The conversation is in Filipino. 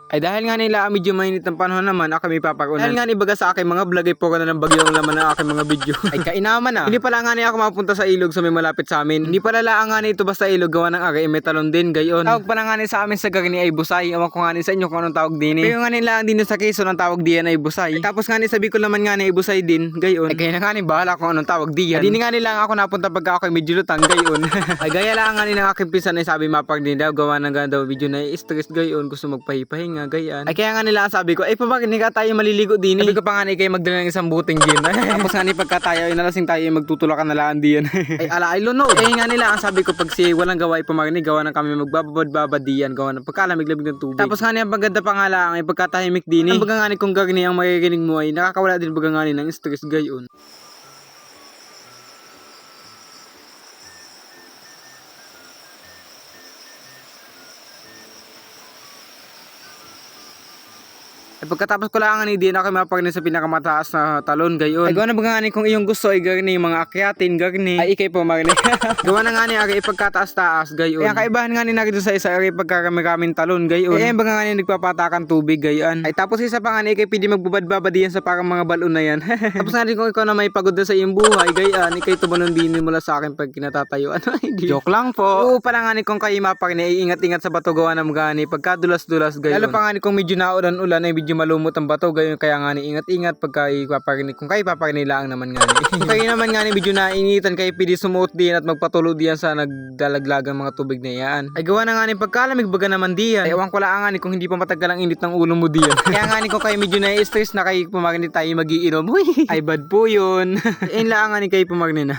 Ay dahil nga nila medyo mainit ng panahon naman, ako may papakunan. Dahil nga ni baga sa aking mga vlog ay po na ng bagyo ang laman ng aking mga video. Ay kainaman na. Hindi pala nga ni ako mapunta sa ilog sa may malapit sa amin. Hindi pala lang nga ni ito basta ilog gawa ng ari may talon din gayon. Tawag pala nga ni sa amin sa gagani ay busay. Ewan ko nga ni sa inyo kung anong tawag din eh. Pero nga nila din sa Quezon ang tawag diyan ay busay. Ay, tapos nga ni sabi ko naman nga ni ay busay din gayon. Ay kaya na nga ni bahala kung anong tawag diyan. Ay di nga nila ako napunta pagka ako ay medyo lutang gayon. Ay gaya lang nga ni ng aking pinsan ay sabi mapag din daw gawa ng ganda video na stress gayon gusto magpahipahinga gayan. Ay kaya nga nila sabi ko ay pabagin ka tayo maliligo din eh. Sabi ko pa nga ni kayo magdala ng isang buting gin. Tapos nga ni pagka tayo ay nalasing tayo ay magtutulakan na laan diyan. Ay ala ay lunod. Ay nga nila ang sabi ko pag si walang gawa ay pumagni gawa ng kami magbababad diyan gawa ng pagkalamig-lamig ng tubig. Tapos nga ni ang maganda pa nga lang ay pagkatahimik din eh. Ang baga nga ni kung gagni ang magiginig mo ay nakakawala din baga nga ni ng stress gayon. Ay pagkatapos ko lang ni din ako mapagni sa pinakamataas na talon gayon. Ay gawa na ba nga ni kung iyong gusto ay gagni mga akyatin gagni. Ay ikay po magni. Gawa na nga ni ay ipagkataas-taas gayon. Ay ang kaibahan nga ni na dito sa isa ay pagkakami talon gayon. Ay ba nga ni nagpapatakan tubig gayon. Ay tapos isa pa nga ni ikay pwede magbubad-babad diyan sa parang mga balon na yan. Tapos nga din kung ikaw na may pagod na sa iyong buhay gayon, ikay tumanon din mula sa akin pag kinatatayuan. Joke lang po. Oo pala nga ni kung kayo mapagni ay ingat-ingat sa bato gawa na mga ni pagkadulas-dulas gayon. Lalo pa nga ni kung medyo naulan-ulan ay medyo malumot ang bato gayon kaya nga ni ingat-ingat pagka ipaparinig kung kayo paparinig naman nga ni. Kung kayo naman nga ni medyo nainitan kayo pwede sumuot din at magpatulo diyan sa nagdalaglagang mga tubig na yan. Ay gawa na nga ni pagkalamig baga naman diyan. Ay ewan ko lang nga ni kung hindi pa matagal ang init ng ulo mo diyan. Kaya nga ni kung kayo medyo na-stress na kayo pumagni tayo magiinom. Ay bad po yun. Ayun lang nga ni kayo pumagni na.